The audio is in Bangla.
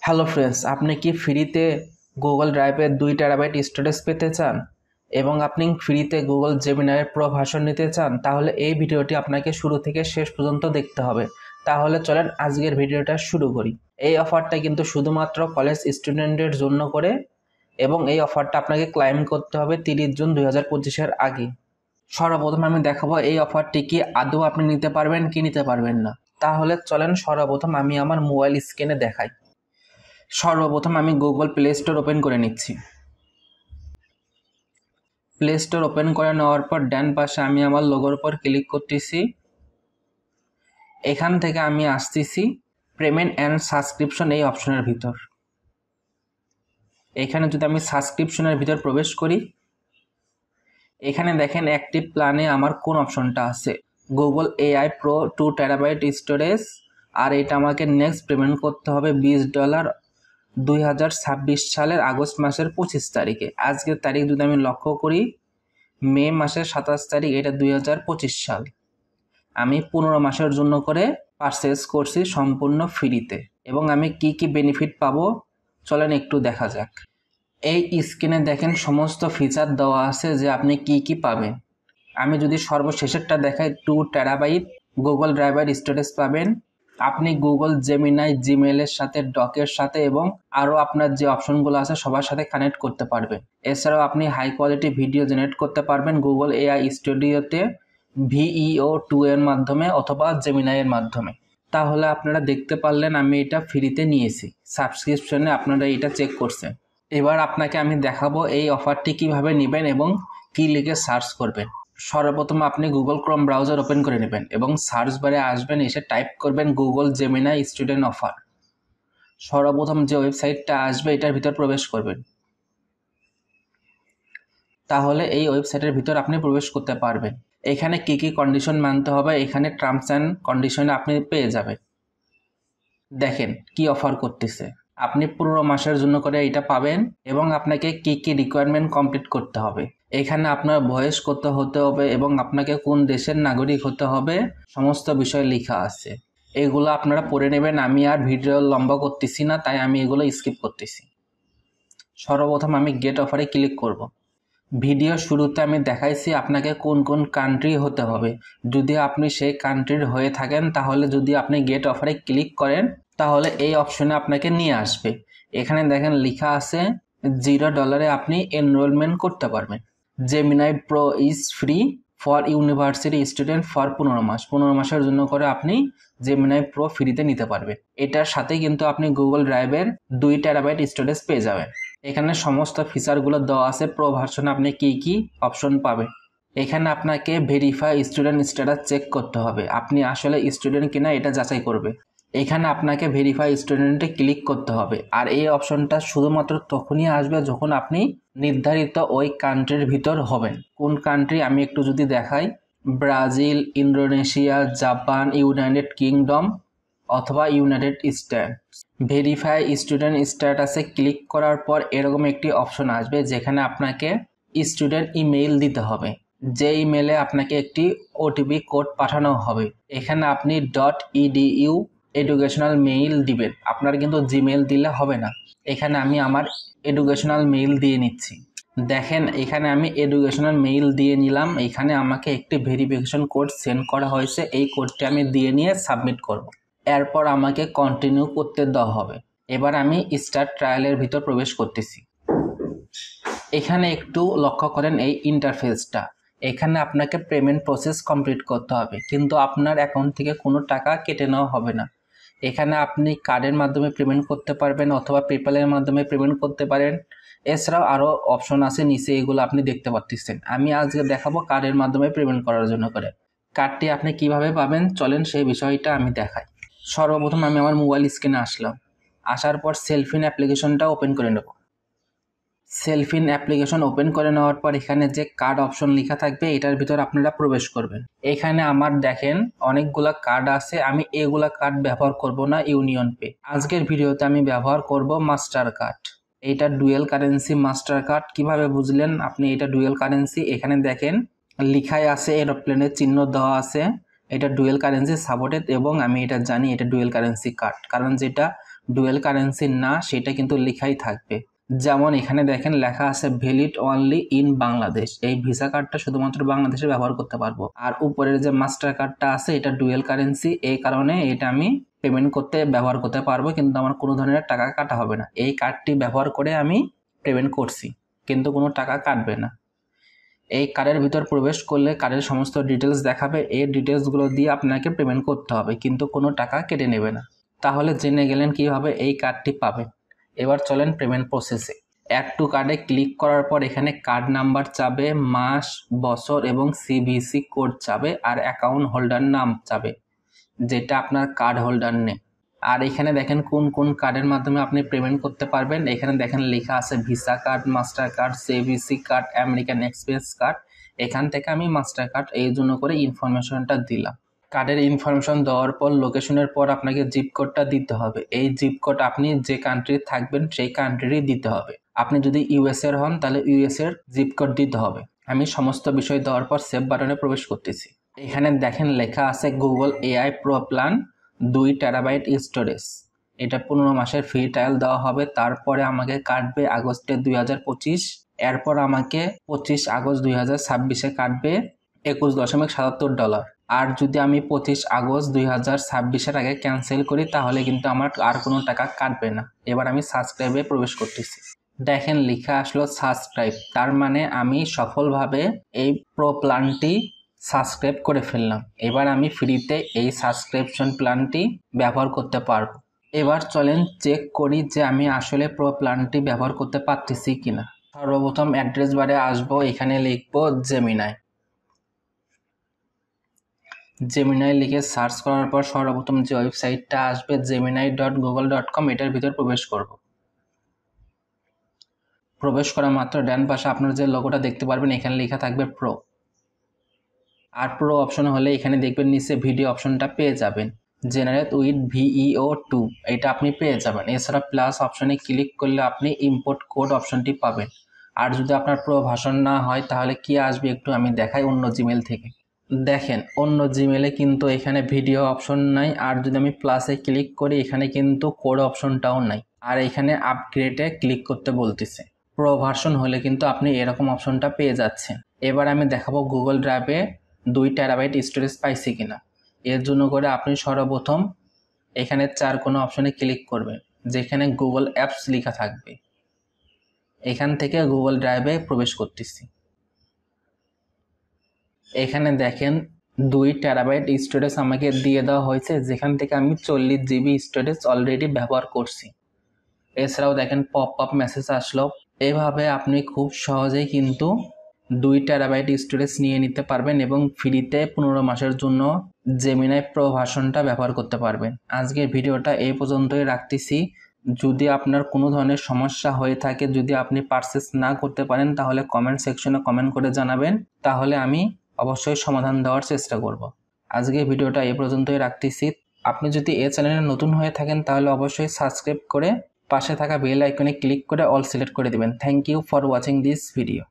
হ্যালো ফ্রেন্ডস, আপনি কি ফ্রিতে গুগল ড্রাইভের 2 টেরাবাইট স্টোরেজ পেতে চান এবং আপনি ফ্রিতে গুগল জেমিনাইয়ের প্রো ভার্সন নিতে চান? তাহলে এই ভিডিওটি আপনাকে শুরু থেকে শেষ পর্যন্ত দেখতে হবে। তাহলে চলেন আজকের ভিডিওটা শুরু করি। এই অফারটা কিন্তু শুধুমাত্র কলেজ স্টুডেন্টের জন্য করে এবং এই অফারটা আপনাকে ক্লাইম করতে হবে 30 জুন 2025-এর আগে। সর্বপ্রথম আমি দেখাবো এই অফারটি কি আদৌ আপনি নিতে পারবেন কি নিতে পারবেন না। তাহলে চলেন সর্বপ্রথম আমি আমার মোবাইল স্ক্রিনে দেখাই। সর্বপ্রথম আমি গুগল প্লে স্টোর ওপেন করে নিচ্ছি। প্লে স্টোর ওপেন করে নেওয়ার পর ডান পাশে আমি আমার লোগোর উপর ক্লিক করতেছি। এখান থেকে আমি আসতেছি পেমেন্ট অ্যান্ড সাবস্ক্রিপশন এই অপশনের ভিতর। এখানে যদি আমি সাবস্ক্রিপশনের ভিতর প্রবেশ করি, এখানে দেখেন অ্যাক্টিভ প্ল্যানে আমার কোন অপশনটা আছে, Google AI pro 2 terabyte storage, আর এটা আমাকে নেক্সট পেমেন্ট করতে হবে $20 2026 সালের আগস্ট মাসের 25 তারিখে। আজকের তারিখ যদি আমি লক্ষ্য করি, মে মাসের 27 তারিখ, এটা 2025 সাল। আমি 15 মাসের জন্য করে পারচেস করছি সম্পূর্ণ ফ্রিতে। এবং আমি কি কি বেনিফিট পাবো চলেন একটু দেখা যাক। এই স্ক্রিনে দেখেন সমস্ত ফিচার দেওয়া আছে যে আপনি কি কি পাবেন। আমি যদি সর্বশেষেরটা দেখাই, 2 টেরাবাইট গুগল ড্রাইভার স্টোরেজ পাবেন। আপনি গুগল জেমিনাই, জিমেলের সাথে, ডকের সাথে এবং আরও আপনার যে অপশনগুলো আছে সবার সাথে কানেক্ট করতে পারবেন। এছাড়াও আপনি হাই কোয়ালিটি ভিডিও জেনারেট করতে পারবেন গুগল এআই স্টুডিওতে VEO 2 এর মাধ্যমে অথবা জেমিনাইয়ের মাধ্যমে। তাহলে আপনারা দেখতে পারলেন আমি এটা ফ্রিতে নিয়েছি, সাবস্ক্রিপশনে আপনারা এটা চেক করছেন। এবার আপনাকে আমি দেখাবো এই অফারটি কিভাবে নেবেন এবং কি লিখে সার্চ করবেন। সর্বপ্রথম আপনি গুগল ক্রোম ব্রাউজার ওপেন করে নেবেন এবং সার্চ বারে আসবেন, এসে টাইপ করবেন গুগল জেমিনাই স্টুডেন্ট অফার। সর্বপ্রথম যে ওয়েবসাইটটা আসবে এটার ভিতর প্রবেশ করবেন। তাহলে এই ওয়েবসাইটের ভিতর আপনি প্রবেশ করতে পারবেন। এখানে কি কি কন্ডিশন মানতে হবে, এখানে টার্মস অ্যান্ড কন্ডিশনে আপনি পেয়ে যাবেন। দেখেন কি অফার করতেছে। আপনি 15 মাসের জন্য করে এটা পাবেন এবং আপনাকে কি কি রিকোয়ারমেন্ট কমপ্লিট করতে হবে। এখানে আপনার বয়স কত হতে হবে এবং আপনাকে কোন দেশের নাগরিক হতে হবে, সমস্ত বিষয় লেখা আছে। এগুলো আপনারা পড়ে নেবেন। আমি আর ভিডিও লম্বা করতেছি না, তাই আমি এগুলো স্কিপ করতেছি। সর্বপ্রথম আমি গেট অফারে ক্লিক করব। ভিডিও শুরুতে আমি দেখাইছি আপনাকে কোন কোন কান্ট্রি হতে হবে। যদি আপনি সেই কান্ট্রির হয়ে থাকেন তাহলে যদি আপনি গেট অফারে ক্লিক করেন তাহলে এই অপশনে আপনাকে নিয়ে আসবে। এখানে দেখেন লেখা আছে $0 আপনি এনরোলমেন্ট করতে পারবেন। Gemini pro is free for university student for 15 মাস। 15 মাসের জন্য করে আপনি জেমিনাই প্রো ফ্রিতে নিতে পারবেন। এটার সাথে কিন্তু আপনি গুগল ড্রাইভের 2 টেরাবাইট স্টোরেজ পেয়ে যাবেন। এখানে সমস্ত ফিচারগুলো দেওয়া আছে। প্রো ভার্সনে আপনি কি কি অপশন পাবেন। এখানে আপনাকে ভেরিফাই স্টুডেন্ট স্ট্যাটাস চেক করতে হবে, আপনি আসলে স্টুডেন্ট কিনা এটা যাচাই করবে। এখানে আপনাকে ভেরিফাই স্টুডেন্টে ক্লিক করতে হবে। আর এই অপশনটা শুধুমাত্র তখনই আসবে যখন আপনি নির্ধারিত ওই কান্ট্রির ভিতর হবেন। কোন কান্ট্রি আমি একটু যদি দেখাই, Brazil, Indonesia, Japan, United kingdom অথবা ইউনাইটেড স্টেটস। ভেরিফাই স্টুডেন্ট স্ট্যাটাসে ক্লিক করার পর এরকম একটি অপশন আসবে যেখানে আপনাকে স্টুডেন্ট ইমেইল দিতে হবে, যে ইমেলে আপনাকে একটি ওটিপি কোড পাঠানো হবে। এখানে আপনি .edu এডুকেশনাল মেইল দিবেন। আপনার কিন্তু জিমেইল দিলে হবে না। এখানে আমি আমার এডুকেশনাল মেইল দিয়ে নিচ্ছি। দেখেন এখানে আমি এডুকেশনাল মেইল দিয়ে নিলাম। এখানে আমাকে একটি ভেরিফিকেশন কোড সেন্ড করা হয়েছে, এই কোডটি আমি দিয়ে নিয়ে সাবমিট করব। এরপর আমাকে কন্টিনিউ করতে দেওয়া হবে। এবার আমি স্টার্ট ট্রায়ালের ভিতর প্রবেশ করতেছি। এখানে একটু লক্ষ্য করেন এই ইন্টারফেসটা। এখানে আপনাকে পেমেন্ট প্রসেস কমপ্লিট করতে হবে, কিন্তু আপনার অ্যাকাউন্ট থেকে কোনো টাকা কেটে নেওয়া হবে না। এখানে আপনি কার্ডের মাধ্যমে পেমেন্ট করতে পারবেন অথবা পেপ্যালের মাধ্যমে পেমেন্ট করতে পারেন। এছাড়াও আরও অপশন আছে নিচে, এগুলো আপনি দেখতে পাচ্ছেন। আমি আজকে দেখাবো কার্ডের মাধ্যমে পেমেন্ট করার জন্য করে। কার্ডটি আপনি কিভাবে পাবেন চলেন সেই বিষয়টা আমি দেখাই। সর্বপ্রথম আমি আমার মোবাইল স্ক্রিনে আসলাম। আসার পর সেলফিন অ্যাপ্লিকেশনটা ওপেন করে নেব। সেলফিন অ্যাপ্লিকেশন ওপেন করে নেওয়ার পর এখানে যে কার্ড অপশন লেখা থাকবে এটার ভিতর আপনারা প্রবেশ করবেন। এখানে আমার দেখেন অনেকগুলা কার্ড আছে। আমি এগুলা কার্ড ব্যবহার করব না, ইউনিয়ন পে। আজকের ভিডিওতে আমি ব্যবহার করব মাস্টার কার্ড। এটা ডুয়েল কারেন্সি মাস্টার কার্ড। কিভাবে বুঝলেন আপনি এটা ডুয়েল কারেন্সি? এখানে দেখেন লেখাই আছে, এরোপ্লেনের চিহ্ন দেওয়া আছে। এটা ডুয়েল কারেন্সি সাপোর্টেড এবং আমি এটা জানি এটা ডুয়েল কারেন্সি কার্ড, কারণ যেটা ডুয়েল কারেন্সি না সেটা কিন্তু লেখাই থাকবে। যেমন এখানে দেখেন লেখা আছে ভ্যালিড অনলি ইন বাংলাদেশ, এই ভিসা কার্ডটা শুধুমাত্র বাংলাদেশে ব্যবহার করতে পারবো। আর উপরের যে মাস্টার কার্ডটা আছে এটা ডুয়েল কারেন্সি, এই কারণে এটা আমি পেমেন্ট করতে ব্যবহার করতে পারবো, কিন্তু আমার কোনো ধরনের টাকা কাটা হবে না। এই কার্ডটি ব্যবহার করে আমি পেমেন্ট করছি, কিন্তু কোনো টাকা কাটবে না। এই কার্ডের ভিতর প্রবেশ করলে কার্ডের সমস্ত ডিটেলস দেখাবে, এই ডিটেলসগুলো দিয়ে আপনাকে পেমেন্ট করতে হবে, কিন্তু কোনো টাকা কেটে নেবে না। তাহলে জেনে গেলেন কিভাবে এই কার্ডটি পাবেন। এবার চলেন পেমেন্ট প্রসেসে। অ্যাড টু কার্ডে ক্লিক করার পর এখানে কার্ড নাম্বার চাবে, মাস, বছর এবং সিভিসি কোড চাবে, আর অ্যাকাউন্ট হোল্ডার নাম চাবে যেটা আপনার কার্ড হোল্ডার নেম। আর এখানে দেখেন কোন কোন কার্ডের মাধ্যমে আপনি পেমেন্ট করতে পারবেন। এখানে দেখেন লেখা আছে visa card, master card, CVC card, American express card. এখান থেকে আমি মাস্টার কার্ড এই জন্য করে ইনফরমেশনটা দিলাম। কার্ডের ইনফরমেশন দেওয়ার পর লোকেশনের পর আপনাকে জিপ কোডটা দিতে হবে। এই জিপ কোড আপনি যে কান্ট্রি থাকবেন সেই কান্ট্রিরই দিতে হবে। আপনি যদি ইউএসএর হন তাহলে ইউএসএর জিপ কোড দিতে হবে। আমি সমস্ত বিষয় দেওয়ার পর সেভ বাটনে প্রবেশ করতেছি। এখানে দেখেন লেখা আছে Google AI pro plan 2 terabyte storage. এটা 15 মাসের ফ্রি ট্রায়াল দেওয়া হবে। তারপরে আমাকে কাটবে আগস্টে 2025, এরপর আমাকে 25 আগস্ট 2026-এ কাটবে $21.77। আর যদি আমি 25 আগস্ট 2026-এর আগে ক্যান্সেল করি তাহলে কিন্তু আমার আর কোনো টাকা কাটবে না। এবার আমি সাবস্ক্রাইবে প্রবেশ করতেছি। দেখেন লেখা আসলো সাবস্ক্রাইব, তার মানে আমি সফলভাবে এই প্রো প্ল্যানটি সাবস্ক্রাইব করে ফেললাম। এবার আমি ফ্রিতে এই সাবস্ক্রিপশন প্ল্যানটি ব্যবহার করতে পারবো। এবার চলেন চেক করি যে আমি আসলে প্রো প্ল্যানটি ব্যবহার করতে পারতেছি কিনা। সর্বপ্রথম অ্যাড্রেস বারে আসবো, এখানে লিখবো জেমিনাই লিখে সার্চ করার পর সর্বপ্রথম যে ওয়েবসাইটটা আসবে gemini.google.com, এটার ভিতর প্রবেশ করব। প্রবেশ করা মাত্র ডান পাশে আপনার যে লোগোটা দেখতে পারবেন এখানে লেখা থাকবে প্রো। আর প্রো অপশন হলে এখানে দেখবেন নিচে ভিডিও অপশনটা পেয়ে যাবেন, জেনারেট উইথ VEO2, এটা আপনি পেয়ে যাবেন। এছাড়া প্লাস অপশনে ক্লিক করলে আপনি ইম্পোর্ট কোড অপশনটি পাবেন। আর যদি আপনার প্রো ভার্সন না হয় তাহলে কি আসবে একটু আমি দেখাই অন্য জিমেল থেকে। দেখেন অন্য জিমেলে কিন্তু এখানে ভিডিও অপশন নাই, আর যদি আমি প্লাসে ক্লিক করি এখানে কিন্তু কোড অপশনটাও নাই, আর এখানে আপগ্রেডে ক্লিক করতে বলতেছে। প্রো ভার্সন হলে কিন্তু আপনি এরকম অপশনটা পেয়ে যাচ্ছেন। এবার আমি দেখাবো গুগল ড্রাইভে 2 টেরাবাইট স্টোরেজ পাইছি কিনা। এর জন্য করে আপনি সর্বপ্রথম এখানে 4 কোনো অপশনে ক্লিক করবেন, যেখানে গুগল অ্যাপস লেখা থাকবে। এখান থেকে গুগল ড্রাইভে প্রবেশ করতেছি। এখানে দেখেন 2 টেরাবাইট স্টোরেজ আমাকে দিয়ে দেওয়া হয়েছে, যেখান থেকে আমি 40 GB স্টোরেজ অলরেডি ব্যবহার করছি। এছাড়াও দেখেন পপ আপ মেসেজ আসলো। এভাবে আপনি খুব সহজেই কিন্তু 2 টেরাবাইট স্টোরেজ নিয়ে নিতে পারবেন এবং ফ্রিতে 15 মাসের জন্য জেমিনাই প্রো ভার্সনটা ব্যবহার করতে পারবেন। আজকের ভিডিওটা এই পর্যন্তই রাখতেছি। যদি আপনার কোনো ধরনের সমস্যা হয়ে থাকে, যদি আপনি পারচেস না করতে পারেন তাহলে কমেন্ট সেকশনে কমেন্ট করে জানাবেন, তাহলে আমি অবশ্যই সমাধান দেওয়ার চেষ্টা করব। আজকে ভিডিওটা এই পর্যন্তই রাখতেছি। আপনি যদি এই চ্যানেলে নতুন হয়ে থাকেন তাহলে অবশ্যই সাবস্ক্রাইব করে পাশে থাকা বেল আইকনে ক্লিক করে অল সিলেক্ট করে দিবেন। Thank you for watching this video.